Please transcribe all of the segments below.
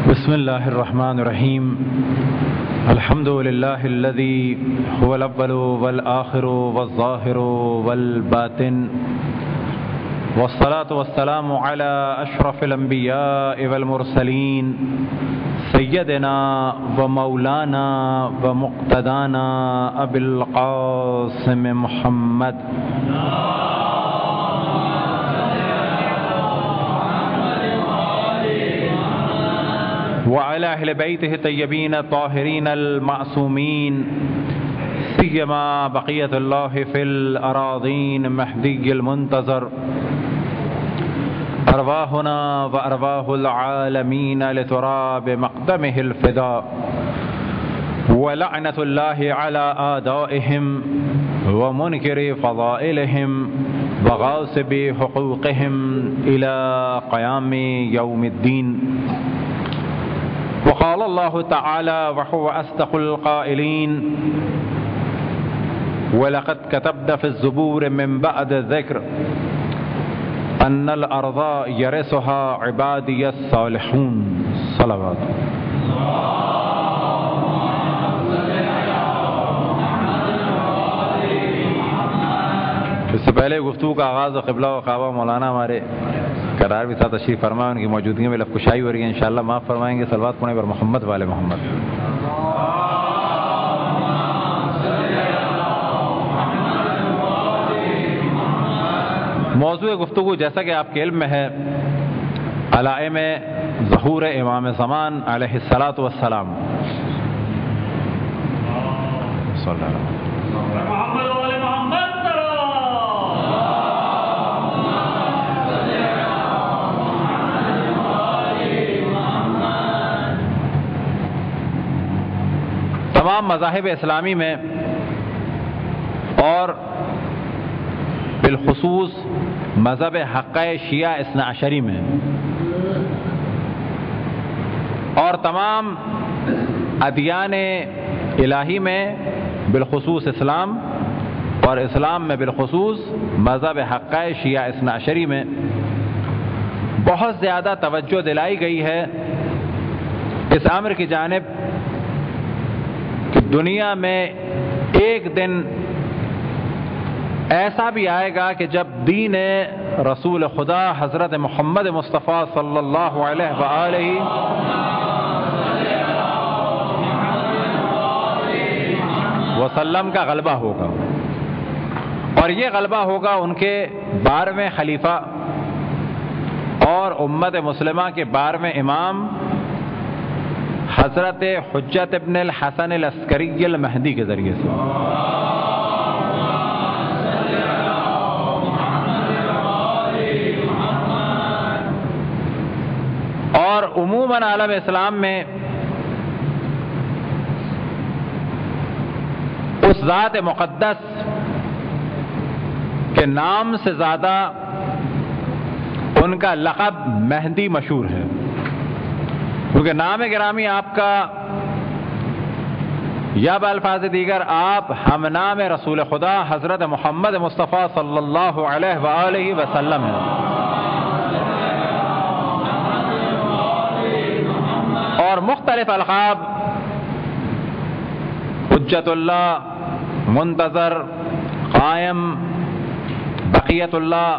بسم الله الرحمن الرحيم. الحمد لله الذي هو الأول والآخر والظاهر والباطن، والصلاة والسلام على أشرف الأنبياء والمرسلين سيدنا ومولانا ومقتدانا أبي القاسم محمد وعلى أهل بيته الطيبين الطاهرين المعصومين، سيما بقية الله في الأراضين مهدي المنتظر، أرواحنا وأرواح العالمين لتراب مقدمه الفداء، ولعنة الله على أعدائهم ومنكر فضائلهم وغاصب حقوقهم إلى قيام يوم الدين. وقال الله تعالى وهو أصدق القائلين: ولقد كتبنا في الزبور من بعد الذكر أن الأرض يرثها عبادي الصالحون. صلوات. اس سے پہلے گفتگو کا آغاز قبلہ و کعبہ مولانا ہمارے قرار بھی تھا، تشریف فرما، ان کی موجودگی میں لفظ کشائی ہو رہی ہے، انشاءاللہ معاف فرمائیں گے. صلوات پڑھیں پر محمد والے محمد. موضوع گفتگو جیسا کہ آپ کے علم میں ہے، علائم ظہور امام زمان علیہ الصلاۃ والسلام. صلی اللہ علیہ وسلم. تمام مذاہب اسلامی میں اور بالخصوص مذہب حقہ شیعہ اثنا عشری میں اور تمام ادیان الہی میں بالخصوص اسلام اور اسلام میں بالخصوص مذہب حقہ شیعہ اثنا عشری میں بہت زیادہ توجہ دلائی گئی ہے اس امر کی جانب کہ دنیا میں ایک دن ایسا بھی آئے گا کہ جب دین رسول خدا حضرت محمد مصطفیٰ صلی اللہ علیہ وآلہ وسلم کا غلبہ ہوگا، اور یہ غلبہ ہوگا ان کے 12ویں خلیفہ اور امت مسلمہ کے 12ویں امام حضرت حجت ابن الحسن العسکری المہدی کے ذریعے سے. اور عموماً عالم اسلام میں اس ذات مقدس کے نام سے زیادہ ان کا لقب مہدی مشہور ہے، کیونکہ نام گرامی آپ کا یا بالفاظ دیگر آپ ہم نام رسول خدا حضرت محمد مصطفیٰ صلی اللہ علیہ وآلہ وسلم ہیں. اور مختلف القاب حجت اللہ، منتظر، قائم، بقیت اللہ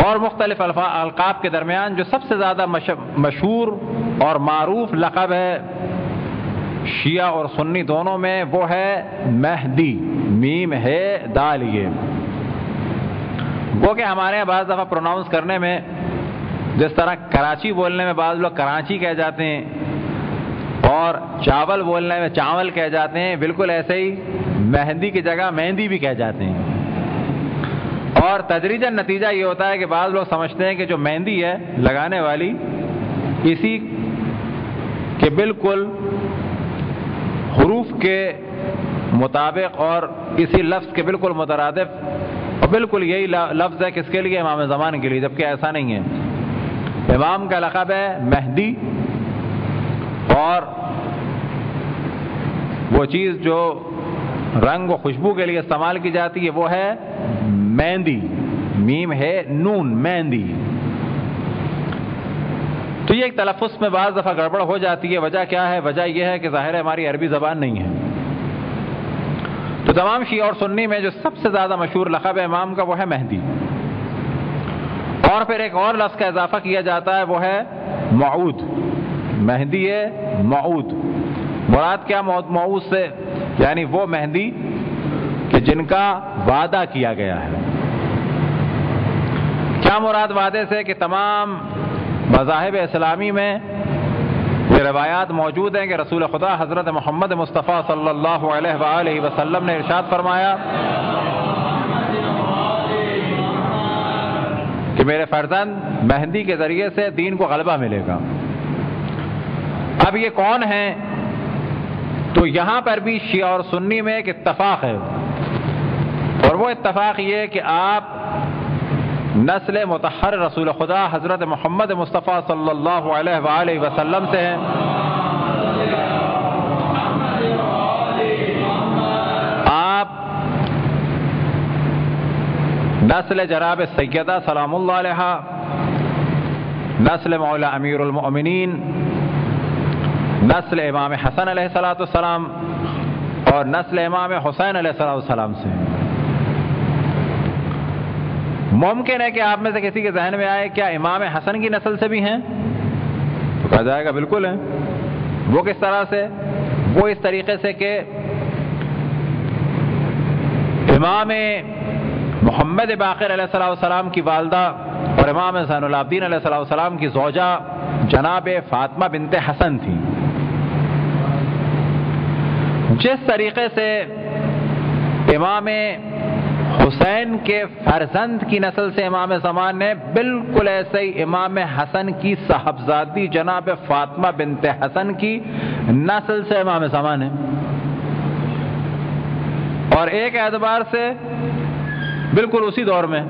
اور مختلف القاب کے درمیان جو سب سے زیادہ مشہور اور معروف لقب ہے شیعہ اور سنی دونوں میں، وہ ہے مہدی. میم ہے دال. یہ وہ کہ ہمارے یہاں بعض دفعہ پروناؤنس کرنے میں جس طرح کراچی بولنے میں بعض لوگ کراچی کہہ جاتے ہیں اور چاول بولنے میں چاول کہہ جاتے ہیں، بالکل ایسے ہی مہندی کی جگہ مہندی بھی کہہ جاتے ہیں. اور تدریجاً نتیجہ یہ ہوتا ہے کہ بعض لوگ سمجھتے ہیں کہ جو مہندی ہے لگانے والی اسی کے بالکل حروف کے مطابق اور اسی لفظ کے بالکل مترادف اور بالکل یہی لفظ ہے کس کے لیے؟ امام زمان کے لیے، جبکہ ایسا نہیں ہے. امام کا لقب ہے مہدی، اور وہ چیز جو رنگ و خوشبو کے لیے استعمال کی جاتی ہے وہ ہے مہندی. میم ہے نون، مہندی. تو یہ ایک تلفظ میں بعض دفعہ گڑبڑ ہو جاتی ہے. وجہ کیا ہے؟ وجہ یہ ہے کہ ظاہر ہے ہماری عربی زبان نہیں ہے. تو تمام شیعہ اور سنی میں جو سب سے زیادہ مشہور لقب ہے امام کا وہ ہے مہدی. اور پھر ایک اور لفظ کا اضافہ کیا جاتا ہے، وہ ہے موعود. مہدی موعود. مراد کیا موعود سے؟ یعنی وہ مہدی کہ جن کا وعدہ کیا گیا ہے. کیا مراد وعدے سے؟ کہ تمام مذاہب اسلامی میں یہ روایات موجود ہیں کہ رسول خدا حضرت محمد مصطفیٰ صلی اللہ علیہ وآلہ وسلم نے ارشاد فرمایا کہ میرے فرزند مہدی کے ذریعے سے دین کو غلبہ ملے گا. اب یہ کون ہیں؟ تو یہاں پر بھی شیعہ اور سنی میں ایک اتفاق ہے، اور وہ اتفاق یہ کہ آپ نسل مطہر رسول خدا حضرت محمد مصطفیٰ صلی اللہ علیہ وآلہ وسلم سے ہیں. آپ نسل جناب سیدہ سلام اللہ علیہا، نسل مولا امیر المؤمنین، نسل امام حسن علیہ السلام اور نسل امام حسین علیہ السلام سے. ممکن ہے کہ آپ میں سے کسی کے ذہن میں آئے کیا امام حسن کی نسل سے بھی ہیں؟ تو کہا جائے گا بالکل ہیں. وہ کس طرح سے؟ وہ اس طریقے سے کہ امام محمد باقر علیہ السلام کی والدہ اور امام زین العابدین علیہ السلام کی زوجہ جناب فاطمہ بنت حسن تھی. جس طریقے سے امام حسین کے فرزند کی نسل سے امام زمان نے، بالکل ایسے ہی امام حسن کی صاحبزادی جناب فاطمہ بنت حسن کی نسل سے امام زمان ہے. اور ایک اعتبار سے بالکل اسی دور میں،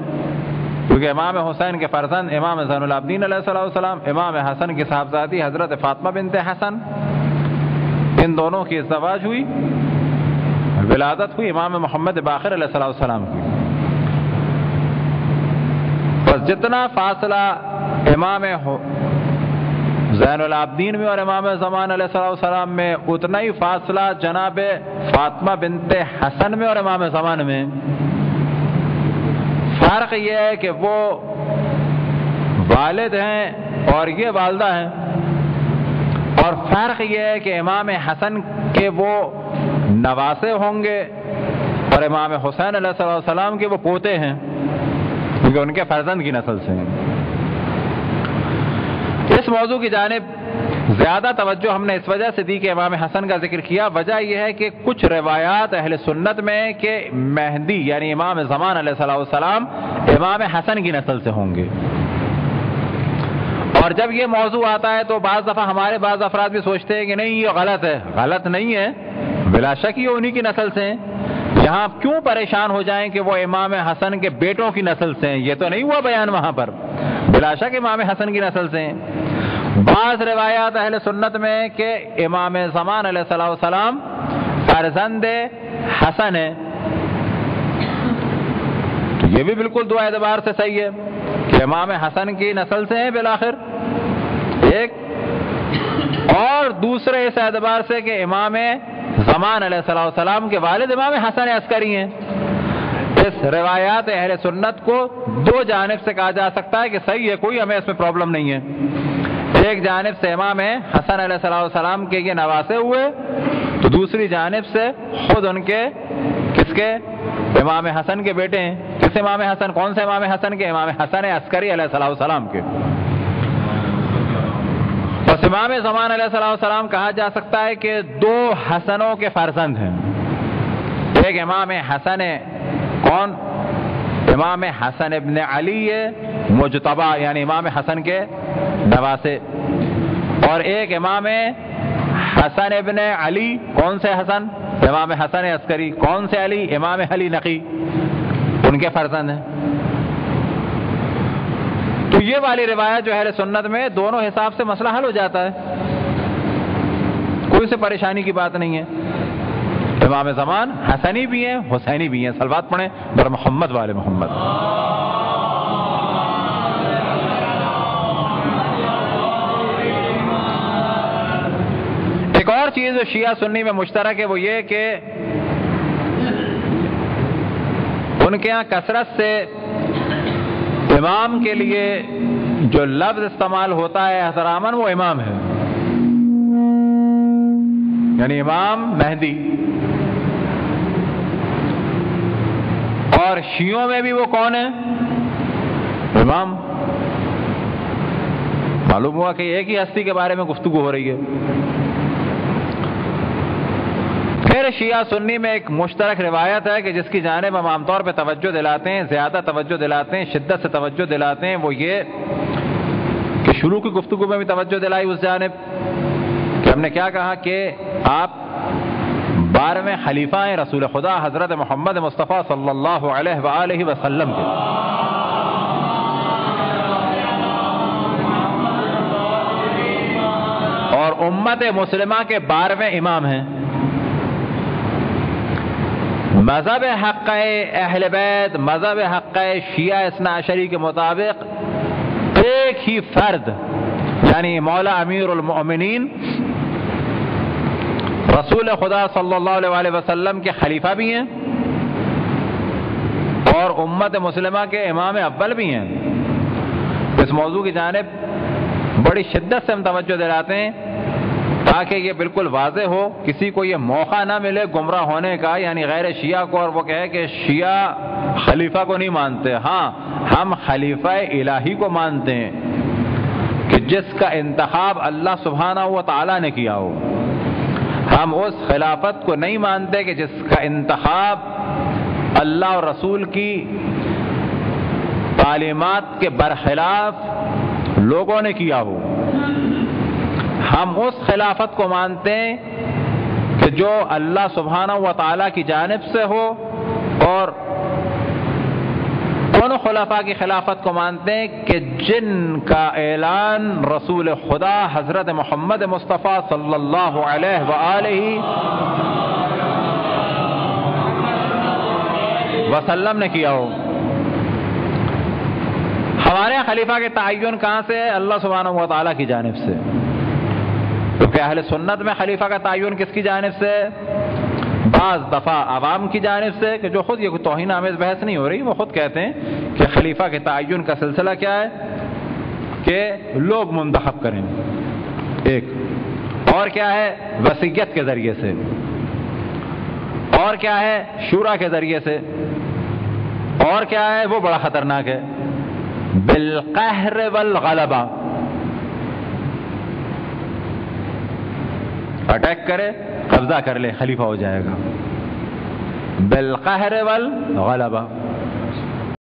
کیونکہ امام حسین کے فرزند امام زین العابدین علیہ السلام، امام حسن کی صاحبزادی حضرت فاطمہ بنت حسن، ان دونوں کی ازدواج ہوئی، ولادت ہوئی امام محمد باقر علیہ السلام کی. بس جتنا فاصلہ امام زین العابدین میں اور امام زمان علیہ السلام میں، اتنا ہی فاصلہ جناب فاطمہ بنت حسن میں اور امام زمان میں. فرق یہ ہے کہ وہ والد ہیں اور یہ والدہ ہیں، اور فرق یہ ہے کہ امام حسن کے وہ نواسے ہوں گے اور امام حسین علیہ السلام کے وہ پوتے ہیں، کیونکہ ان کے فرزند کی نسل سے ہیں. اس موضوع کی جانب زیادہ توجہ ہم نے اس وجہ سے دی کہ امام حسن کا ذکر کیا. وجہ یہ ہے کہ کچھ روایات اہل سنت میں کہ مہدی یعنی امام زمان علیہ السلام امام حسن کی نسل سے ہوں گے. اور جب یہ موضوع آتا ہے تو بعض دفعہ ہمارے بعض افراد بھی سوچتے ہیں کہ نہیں یہ غلط ہے. غلط نہیں ہے، بلا شک یہ انہی کی نسل سے ہیں. یہاں کیوں پریشان ہو جائیں کہ وہ امام حسن کے بیٹوں کی نسل سے ہیں؟ یہ تو نہیں ہوا بیان وہاں پر. بلا شک امام حسن کی نسل سے ہیں. بعض روایات اہل سنت میں کہ امام زمان علیہ السلام فرزند حسن ہے، تو یہ بھی بالکل دو اعتبار سے صحیح ہے کہ امام حسن کی نسل سے ہیں بالآخر ایک، اور دوسرے اس اعتبار سے کہ امام زمان علیہ السلام کے والد امام حسن عسکری ہیں. اس روایات اہل سنت کو دو جانب سے کہا جا سکتا ہے کہ صحیح ہے، کوئی ہمیں اس میں پرابلم نہیں ہے. ایک جانب سے امام حسن علیہ السلام کے یہ نواسے ہوئے، تو دوسری جانب سے خود ان کے کس کے امام حسن کے بیٹے ہیں. کس امام حسن؟ کون سے امام حسن کے؟ امام حسن عسکری علیہ السلام کے. بس امام زمان علیہ السلام کہا جا سکتا ہے کہ دو حسنوں کے فرزند ہیں. ایک امام حسن کون؟ امام حسن ابن علی مجتبی یعنی امام حسن کے نواسے، اور ایک امام حسن ابن علی. کون سے حسن؟ امام حسن عسکری. کون سے علی؟ امام علی نقی، ان کے فرزند ہیں. تو یہ والی روایت جو اہل سنت میں دونوں حساب سے مسئلہ حل ہو جاتا ہے، کوئی سے پریشانی کی بات نہیں ہے. امام زمان حسنی بھی ہیں حسینی بھی ہیں. صلوات پڑھیں بر محمد والے محمد. جو شیعہ سنی میں مشترک ہے وہ یہ کہ ان کے ہاں کثرت سے امام کے لیے جو لفظ استعمال ہوتا ہے احتراماً وہ امام ہے، یعنی امام مہدی. اور شیعوں میں بھی وہ کون ہے؟ امام. معلوم ہوا کہ ایک ہی ہستی کے بارے میں گفتگو ہو رہی ہے. پھر شیعہ سنی میں ایک مشترک روایت ہے کہ جس کی جانب ہم عام طور پہ توجہ دلاتے ہیں، زیادہ توجہ دلاتے ہیں، شدت سے توجہ دلاتے ہیں، وہ یہ کہ شروع کی گفتگو میں بھی توجہ دلائی اس جانب کہ ہم نے کیا کہا کہ آپ 12ویں خلیفہ ہیں رسول خدا حضرت محمد مصطفیٰ صلی اللہ علیہ وآلہ وسلم کے. اور امت مسلمہ کے 12ویں امام ہیں. مذہب حق اہل بیت، مذہب حق شیعہ اثنا عشری کے مطابق ایک ہی فرد یعنی مولا امیر المؤمنین رسول خدا صلی اللہ علیہ وآلہ وسلم کے خلیفہ بھی ہیں اور امت مسلمہ کے امام اول بھی ہیں. اس موضوع کی جانب بڑی شدت سے ہم توجہ دلاتے ہیں تاکہ یہ بالکل واضح ہو، کسی کو یہ موقع نہ ملے گمراہ ہونے کا، یعنی غیر شیعہ کو، اور وہ کہے کہ شیعہ خلیفہ کو نہیں مانتے. ہاں، ہم خلیفہ الہی کو مانتے ہیں کہ جس کا انتخاب اللہ سبحانہ و تعالیٰ نے کیا ہو. ہم اس خلافت کو نہیں مانتے کہ جس کا انتخاب اللہ اور رسول کی تعلیمات کے برخلاف لوگوں نے کیا ہو. ہم اس خلافت کو مانتے ہیں کہ جو اللہ سبحانہ و تعالیٰ کی جانب سے ہو، اور ان خلفاء کی خلافت کو مانتے ہیں کہ جن کا اعلان رسول خدا حضرت محمد مصطفیٰ صلی اللہ علیہ وآلہ وسلم نے کیا ہو. ہمارے خلیفہ کے تعین کہاں سے ہے؟ اللہ سبحانہ و تعالیٰ کی جانب سے. کیونکہ اہل سنت میں خلیفہ کا تعین کس کی جانب سے؟ بعض دفعہ عوام کی جانب سے، کہ جو خود یہ کوئی توہین آمیز بحث نہیں ہو رہی، وہ خود کہتے ہیں کہ خلیفہ کے تعین کا سلسلہ کیا ہے کہ لوگ منتخب کریں. ایک اور کیا ہے؟ وصیت کے ذریعے سے. اور کیا ہے؟ شورا کے ذریعے سے. اور کیا ہے؟ وہ بڑا خطرناک ہے، بالقہر والغلبہ. اٹیک کرے، قبضہ کر لے، خلیفہ ہو جائے گا. بالقہر والغلبہ.